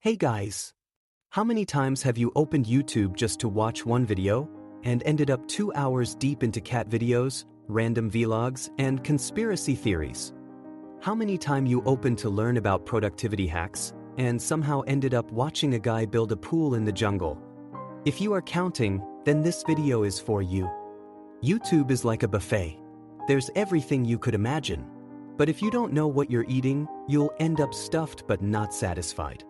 Hey guys! How many times have you opened YouTube just to watch one video and ended up 2 hours deep into cat videos, random vlogs, and conspiracy theories? How many times you opened to learn about productivity hacks and somehow ended up watching a guy build a pool in the jungle? If you are counting, then this video is for you. YouTube is like a buffet. There's everything you could imagine. But if you don't know what you're eating, you'll end up stuffed but not satisfied.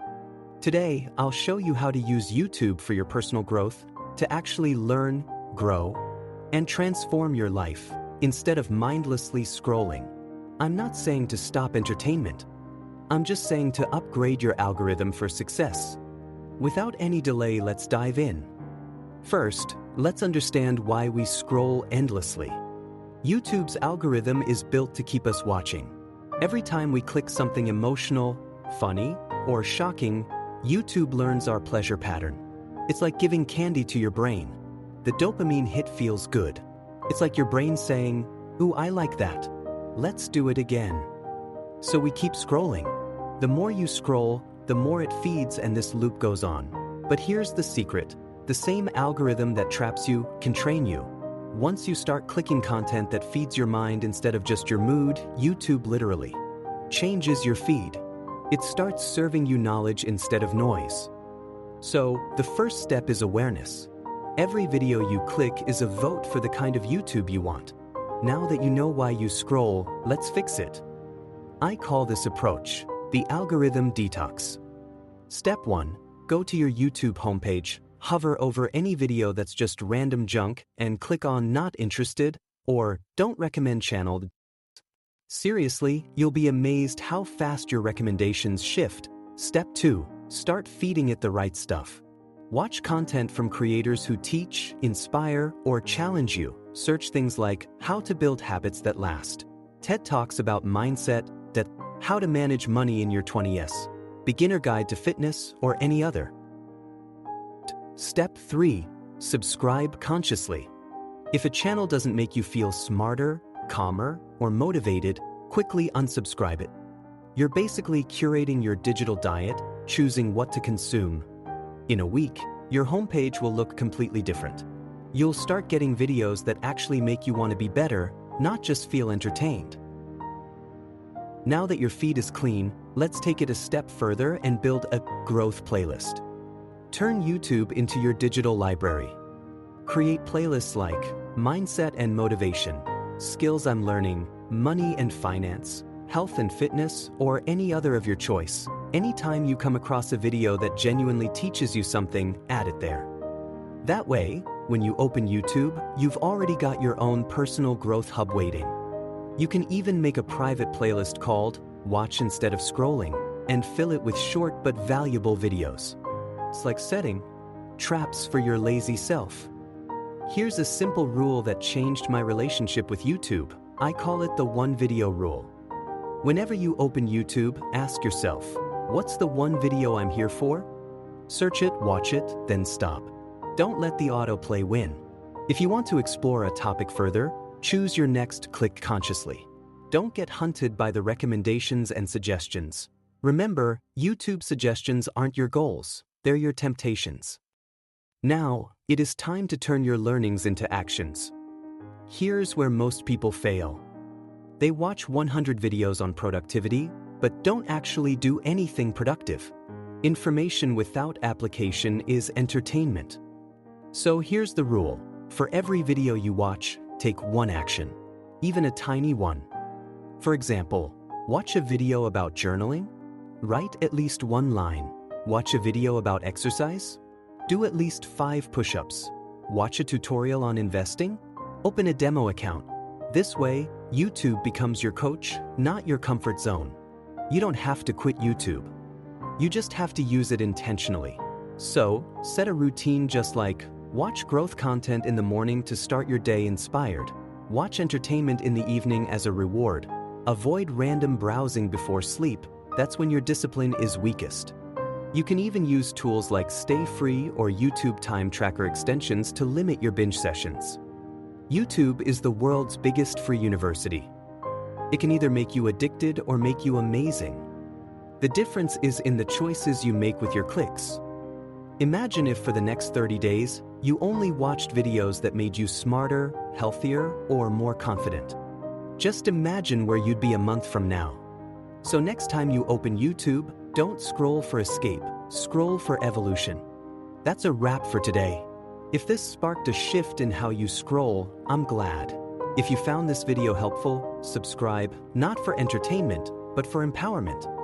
Today, I'll show you how to use YouTube for your personal growth, to actually learn, grow, and transform your life, instead of mindlessly scrolling. I'm not saying to stop entertainment. I'm just saying to upgrade your algorithm for success. Without any delay, let's dive in. First, let's understand why we scroll endlessly. YouTube's algorithm is built to keep us watching. Every time we click something emotional, funny, or shocking, YouTube learns our pleasure pattern. It's like giving candy to your brain. The dopamine hit feels good. It's like your brain saying, "Ooh, I like that. Let's do it again." So we keep scrolling. The more you scroll, the more it feeds, and this loop goes on. But here's the secret. The same algorithm that traps you can train you. Once you start clicking content that feeds your mind instead of just your mood, YouTube literally changes your feed. It starts serving you knowledge instead of noise. So, the first step is awareness. Every video you click is a vote for the kind of YouTube you want. Now that you know why you scroll, let's fix it. I call this approach the algorithm detox. Step 1. Go to your YouTube homepage, hover over any video that's just random junk, and click on Not Interested or Don't Recommend Channel. Seriously, you'll be amazed how fast your recommendations shift. Step 2. Start feeding it the right stuff. Watch content from creators who teach, inspire, or challenge you. Search things like how to build habits that last, TED Talks about mindset, how to manage money in your 20s, beginner guide to fitness, or any other. Step 3. Subscribe consciously. If a channel doesn't make you feel smarter, calmer, or motivated, quickly unsubscribe it. You're basically curating your digital diet, choosing what to consume. In a week, your homepage will look completely different. You'll start getting videos that actually make you want to be better, not just feel entertained. Now that your feed is clean, let's take it a step further and build a growth playlist. Turn YouTube into your digital library. Create playlists like Mindset and Motivation, Skills I'm Learning, Money and Finance, Health and Fitness, or any other of your choice. Anytime you come across a video that genuinely teaches you something, add it there. That way, when you open YouTube, you've already got your own personal growth hub waiting. You can even make a private playlist called Watch Instead of Scrolling and fill it with short but valuable videos. It's like setting traps for your lazy self. Here's a simple rule that changed my relationship with YouTube. I call it the one video rule. Whenever you open YouTube, ask yourself, what's the one video I'm here for? Search it, watch it, then stop. Don't let the autoplay win. If you want to explore a topic further, choose your next click consciously. Don't get hunted by the recommendations and suggestions. Remember, YouTube suggestions aren't your goals, they're your temptations. Now, it is time to turn your learnings into actions. Here's where most people fail. They watch 100 videos on productivity, but don't actually do anything productive. Information without application is entertainment. So here's the rule. For every video you watch, take one action, even a tiny one. For example, watch a video about journaling? Write at least one line. Watch a video about exercise? Do at least 5 push-ups. Watch a tutorial on investing? Open a demo account. This way, YouTube becomes your coach, not your comfort zone. You don't have to quit YouTube. You just have to use it intentionally. So, set a routine just like watch growth content in the morning to start your day inspired. Watch entertainment in the evening as a reward. Avoid random browsing before sleep. That's when your discipline is weakest. You can even use tools like Stay Free or YouTube time tracker extensions to limit your binge sessions. YouTube is the world's biggest free university. It can either make you addicted or make you amazing. The difference is in the choices you make with your clicks. Imagine if for the next 30 days, you only watched videos that made you smarter, healthier, or more confident. Just imagine where you'd be a month from now. So next time you open YouTube, don't scroll for escape, scroll for evolution. That's a wrap for today. If this sparked a shift in how you scroll, I'm glad. If you found this video helpful, subscribe, not for entertainment, but for empowerment.